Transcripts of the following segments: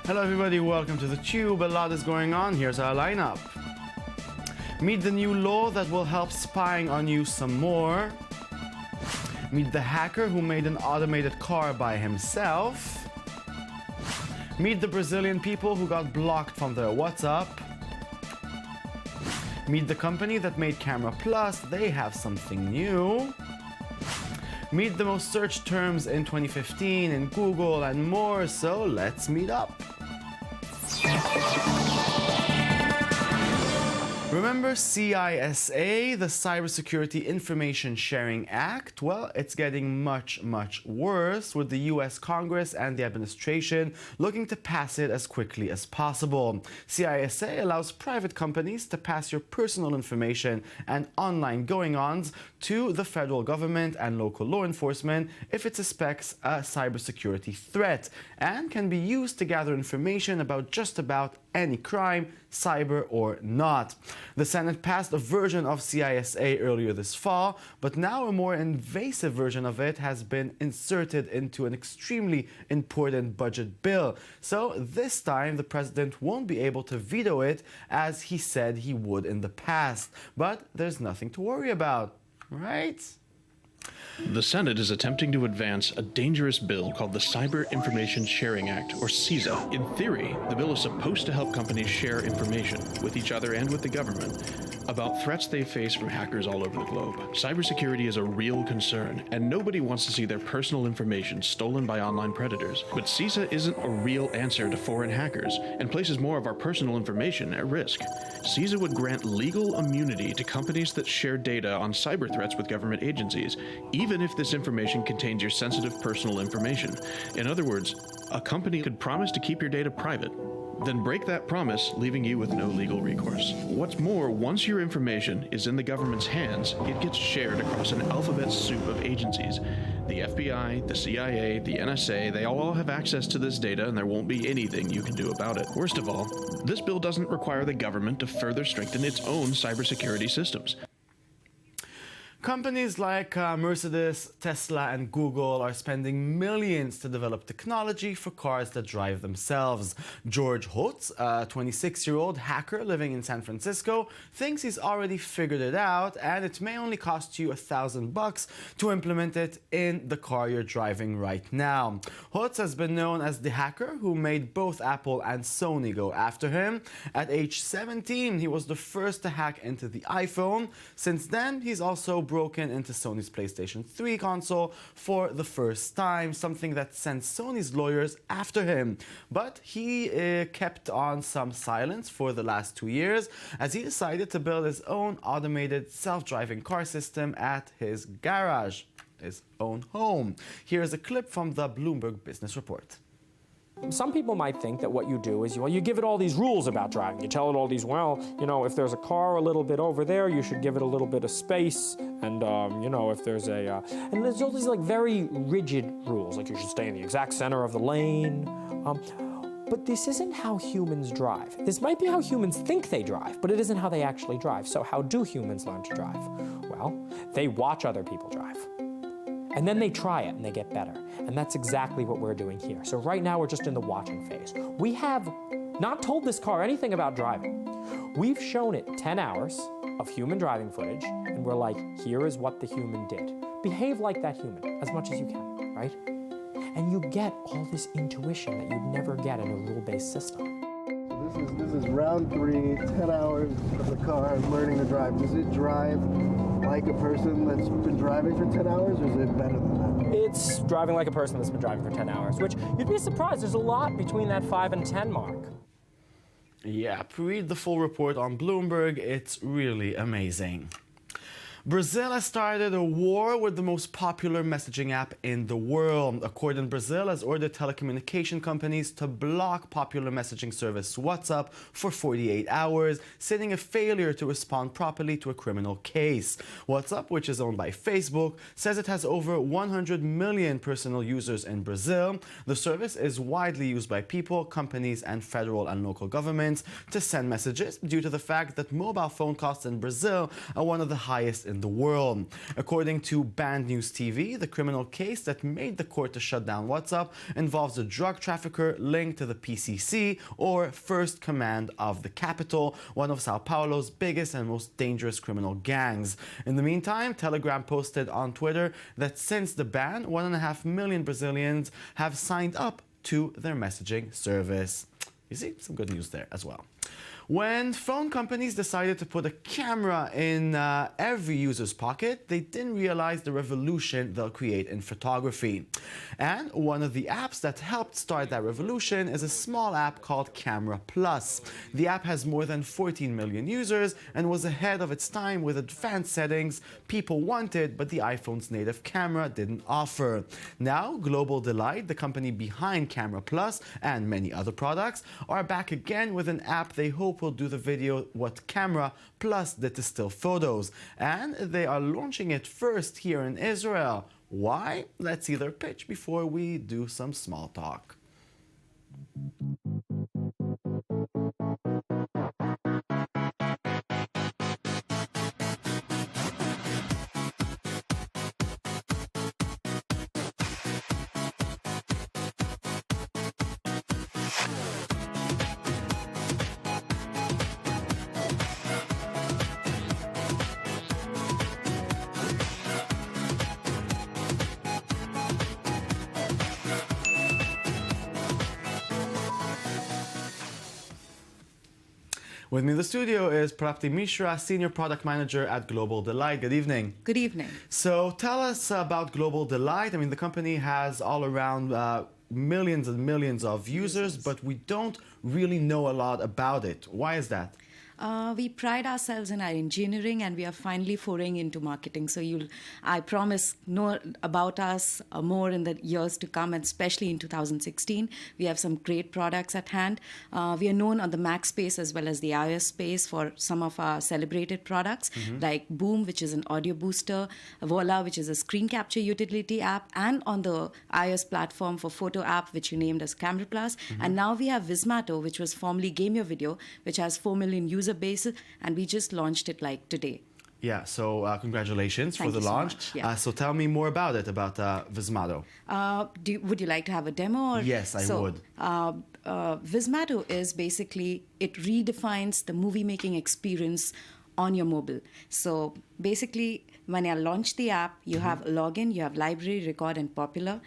Hello everybody, welcome to the Tube. A lot is going on. Here's our lineup. Meet the new law that will help spying on you some more. Meet the hacker who made an automated car by himself. Meet the Brazilian people who got blocked from their WhatsApp. Meet the company that made Camera Plus. They have something new. Meet the most searched terms in 2015 in Google and more, so let's meet up. Remember CISA, the Cybersecurity Information Sharing Act? Well, it's getting much, much worse, with the US Congress and the administration looking to pass it as quickly as possible. CISA allows private companies to pass your personal information and online goings-on to the federal government and local law enforcement if it suspects a cybersecurity threat, and can be used to gather information about just about any crime, cyber or not. The Senate passed a version of CISA earlier this fall, but now a more invasive version of it has been inserted into an extremely important budget bill. So this time the president won't be able to veto it as he said he would in the past. But there's nothing to worry about, right? The Senate is attempting to advance a dangerous bill called the Cyber Information Sharing Act, or CISA. In theory, the bill is supposed to help companies share information with each other and with the government about threats they face from hackers all over the globe. Cybersecurity is a real concern, and nobody wants to see their personal information stolen by online predators. But CISA isn't a real answer to foreign hackers, and places more of our personal information at risk. CISA would grant legal immunity to companies that share data on cyber threats with government agencies, even if this information contains your sensitive personal information. In other words, a company could promise to keep your data private, then break that promise, leaving you with no legal recourse. What's more, once your information is in the government's hands, it gets shared across an alphabet soup of agencies. The FBI, the CIA, the NSA, they all have access to this data, and there won't be anything you can do about it. Worst of all, this bill doesn't require the government to further strengthen its own cybersecurity systems. Companies like Mercedes, Tesla and Google are spending millions to develop technology for cars that drive themselves. George Hotz, a 26-year-old hacker living in San Francisco, thinks he's already figured it out, and it may only cost you $1,000 to implement it in the car you're driving right now. Hotz has been known as the hacker who made both Apple and Sony go after him. At age 17, he was the first to hack into the iPhone. Since then, he's also broken into Sony's PlayStation 3 console for the first time, something that sent Sony's lawyers after him. But he kept on some silence for the last 2 years as he decided to build his own automated self-driving car system at his garage, his own home. Here's a clip from the Bloomberg Business Report. Some people might think that what you do is, you give it all these rules about driving. You tell it all these, if there's a car a little bit over there, you should give it a little bit of space. And, if there's and there's all these, very rigid rules, like you should stay in the exact center of the lane. But this isn't how humans drive. This might be how humans think they drive, but it isn't how they actually drive. So how do humans learn to drive? Well, they watch other people drive. And then they try it and they get better. And that's exactly what we're doing here. So right now we're just in the watching phase. We have not told this car anything about driving. We've shown it 10 hours of human driving footage, and we're like, here is what the human did. Behave like that human as much as you can, right? And you get all this intuition that you'd never get in a rule-based system. This is round 3, 10 hours of the car learning to drive. Does it drive like a person that's been driving for 10 hours, or is it better than that? It's driving like a person that's been driving for 10 hours, which you'd be surprised. There's a lot between that 5 and 10 mark. Yeah, read the full report on Bloomberg. It's really amazing. Brazil has started a war with the most popular messaging app in the world. A court in Brazil has ordered telecommunication companies to block popular messaging service WhatsApp for 48 hours, citing a failure to respond properly to a criminal case. WhatsApp, which is owned by Facebook, says it has over 100 million personal users in Brazil. The service is widely used by people, companies, and federal and local governments to send messages due to the fact that mobile phone costs in Brazil are one of the highest in in the world. According to Band News TV, the criminal case that made the court to shut down WhatsApp involves a drug trafficker linked to the PCC, or First Command of the Capital, one of Sao Paulo's biggest and most dangerous criminal gangs. In the meantime, Telegram posted on Twitter that since the ban, 1.5 million Brazilians have signed up to their messaging service. You see, some good news there as well. When phone companies decided to put a camera in every user's pocket, they didn't realize the revolution they'll create in photography. And one of the apps that helped start that revolution is a small app called Camera Plus. The app has more than 14 million users and was ahead of its time with advanced settings people wanted, but the iPhone's native camera didn't offer. Now, Global Delight, the company behind Camera Plus and many other products, are back again with an app they hope will do the video what Camera Plus did to still photos. And they are launching it first here in Israel. Why? Let's see their pitch before we do some small talk. With me in the studio is Prapti Mishra, Senior Product Manager at Global Delight. Good evening. Good evening. So tell us about Global Delight. I mean, the company has all around millions and millions of users, but we don't really know a lot about it. Why is that? We pride ourselves in our engineering, and we are finally foraying into marketing. So I promise, know about us more in the years to come, and especially in 2016. We have some great products at hand. We are known on the Mac space as well as the iOS space for some of our celebrated products, like Boom, which is an audio booster, Voila, which is a screen capture utility app, and on the iOS platform for photo app, which we named as Camera Plus. And now we have Vismato, which was formerly Game Your Video, which has 4 million user base, and we just launched it like today. Yeah, so congratulations for the launch. So much, yeah. So tell me more about it, about Vismato. Would you like to have a demo? Or? Yes, I would. Vismato is basically, it redefines the movie making experience on your mobile. So basically, when I launch the app, you have a login, you have library, record, and popular.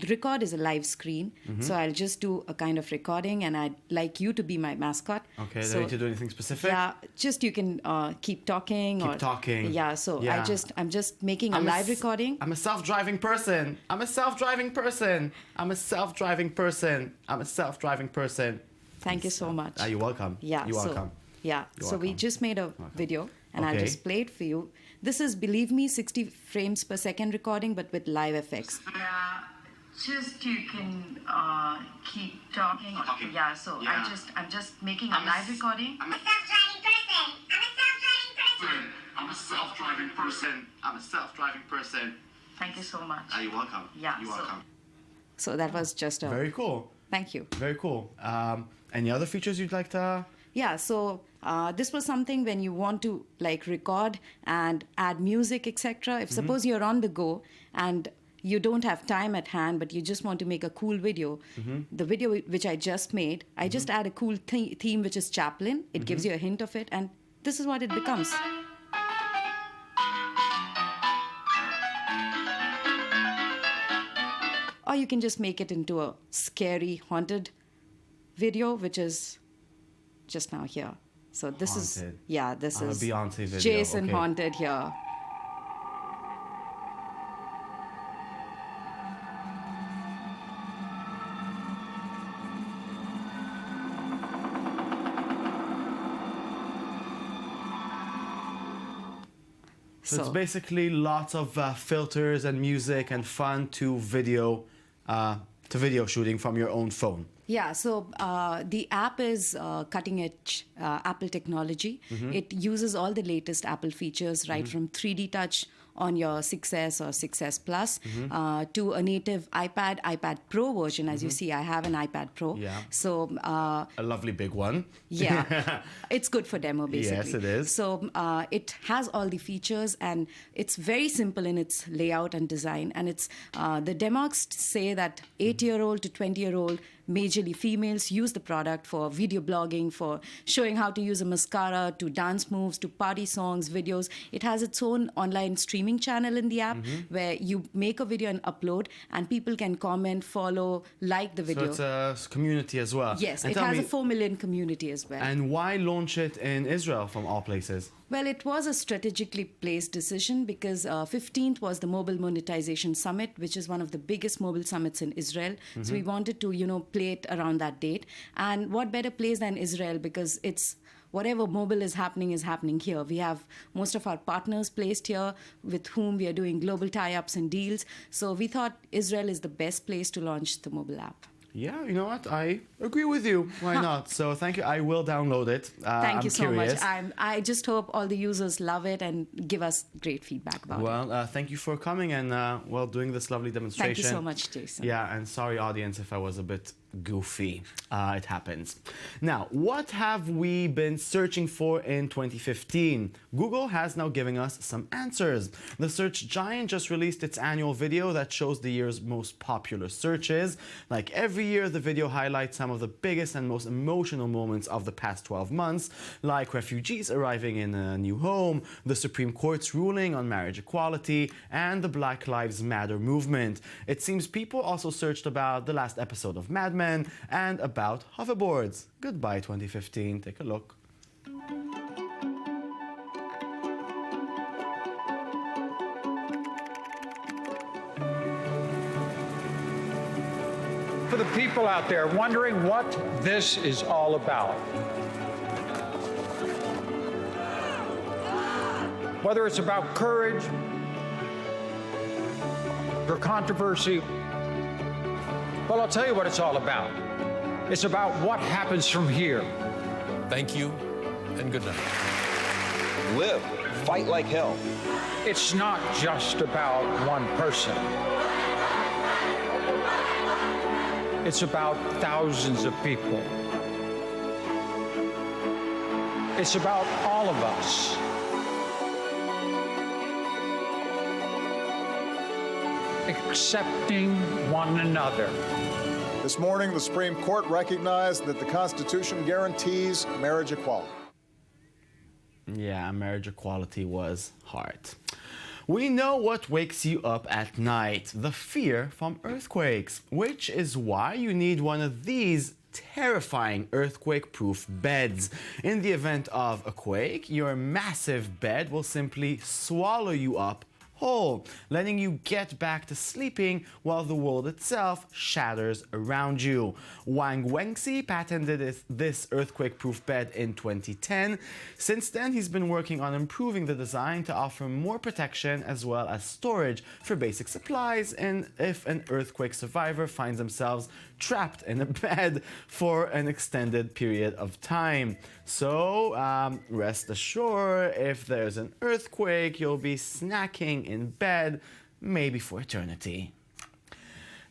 Record is a live screen. So I'll just do a kind of recording, and I'd like you to be my mascot. Okay, so, do you need to do anything specific? Yeah, just you can keep talking. Keep talking. Yeah, so Yeah. I'm just making a live recording. I'm a self-driving person. I'm a self-driving person. I'm a self-driving person. I'm a self-driving person. Thank you so much. You're welcome. Yeah, You're welcome. Yeah, You're so we welcome. just made a video, and I'll Okay. just play it for you. This is, believe me, 60 frames per second recording, but with live effects. Just you can keep talking. Yeah, so Yeah. I'm just making a live recording. I'm a self-driving person. I'm a self-driving person. Thank you so much. You're welcome. Yeah, You're so- welcome. So that was just a... Very cool. Thank you. Very cool. Any other features you'd like to... Yeah, so this was something when you want to like record and add music, etc. If suppose you're on the go and you don't have time at hand, but you just want to make a cool video, the video which I just made, I just add a cool theme, which is Chaplin. It gives you a hint of it, and this is what it becomes. Or you can just make it into a scary, haunted video, which is just now here. So this is, Haunted. yeah, this A is Beyonce video, Jason okay. Haunted here. So it's basically lots of filters and music and fun to video shooting from your own phone. Yeah, so the app is cutting edge Apple technology. It uses all the latest Apple features, right from 3D touch on your 6S or 6S Plus to a native iPad Pro version. As you see, I have an iPad Pro. Yeah. So A lovely big one. yeah, it's good for demo basically. Yes, it is. So it has all the features and it's very simple in its layout and design. And it's the democs say that 8-year-old to 20-year-old, majorly females, use the product for video blogging, for showing how to use a mascara, to dance moves, to party songs, videos. It has its own online streaming channel in the app where you make a video and upload, and people can comment, follow, like the video. So it's a community as well. Yes, And it tell has me, a 4 million community as well. And why launch it in Israel from all places? Well, it was a strategically placed decision because 15th was the Mobile Monetization Summit, which is one of the biggest mobile summits in Israel. So we wanted to, play it around that date. And what better place than Israel, because it's whatever mobile is happening here. We have most of our partners placed here with whom we are doing global tie-ups and deals. So we thought Israel is the best place to launch the mobile app. Yeah, you know what? I agree with you. Why not? So thank you. I will download it. Thank you so curious. much. I just hope all the users love it and give us great feedback about it. Well, thank you for coming and doing this lovely demonstration. Thank you so much, Jason. Yeah, and sorry, audience, if I was a bit goofy. It happens. Now, what have we been searching for in 2015? Google has now given us some answers. The search giant just released its annual video that shows the year's most popular searches. Like every year, the video highlights some of the biggest and most emotional moments of the past 12 months, like refugees arriving in a new home, the Supreme Court's ruling on marriage equality, and the Black Lives Matter movement. It seems people also searched about the last episode of Mad Men and about hoverboards. Goodbye 2015. Take a look. For the people out there wondering what this is all about, whether it's about courage or controversy, well, I'll tell you what it's all about. It's about what happens from here. Thank you and good night. Live, fight like hell. It's not just about one person. It's about thousands of people. It's about all of us. Accepting one another. This morning, the Supreme Court recognized that the Constitution guarantees marriage equality. Yeah, marriage equality was hard. We know what wakes you up at night, the fear from earthquakes, which is why you need one of these terrifying earthquake-proof beds. In the event of a quake, your massive bed will simply swallow you up whole, letting you get back to sleeping while the world itself shatters around you. Wang Wengxi patented this earthquake-proof bed in 2010. Since then, he's been working on improving the design to offer more protection as well as storage for basic supplies, and if an earthquake survivor finds themselves trapped in a bed for an extended period of time. So rest assured, if there's an earthquake, you'll be snacking in bed, maybe for eternity.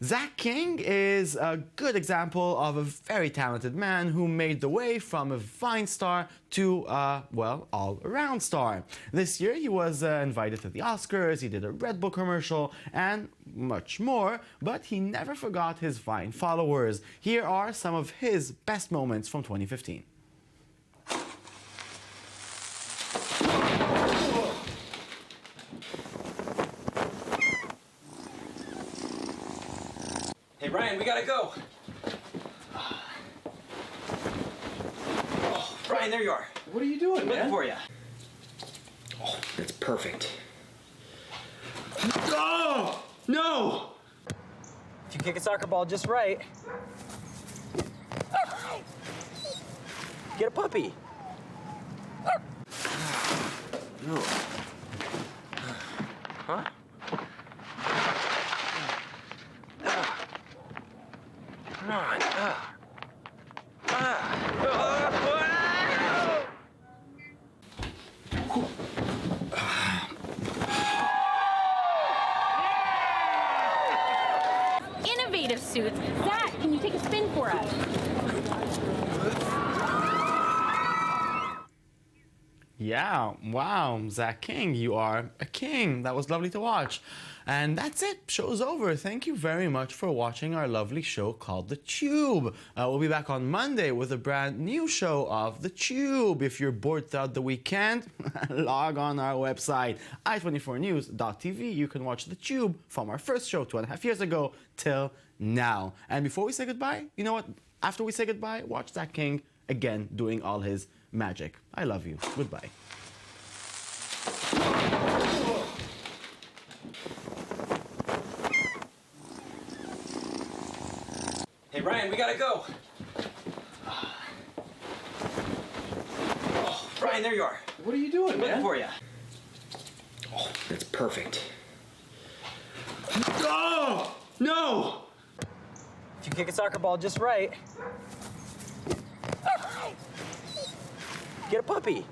Zach King is a good example of a very talented man who made the way from a Vine star to a, well, all-around star. This year he was invited to the Oscars, he did a Red Bull commercial, and much more, but he never forgot his Vine followers. Here are some of his best moments from 2015. Hey, Ryan, we gotta go. Oh, Ryan, there you are. What are you doing, Looking man? for you. Oh, that's perfect. Oh, no! If you kick a soccer ball just right, get a puppy. Huh? Come on. suits. Zach, can you take a spin for us? Yeah, wow, Zach King, you are a king. That was lovely to watch. And that's it, show's over. Thank you very much for watching our lovely show called The Tube. We'll be back on Monday with a brand new show of The Tube. If you're bored throughout the weekend, log on our website, i24news.tv. You can watch The Tube from our first show 2.5 years ago till now. And before we say goodbye, you know what? After we say goodbye, watch Zach King again doing all his magic. I love you. Goodbye. Hey, Ryan, we gotta go. Oh, Ryan, there you are. What are you doing, Looking man? for you. Oh, that's perfect. Oh! No! If you kick a soccer ball just right, get a puppy.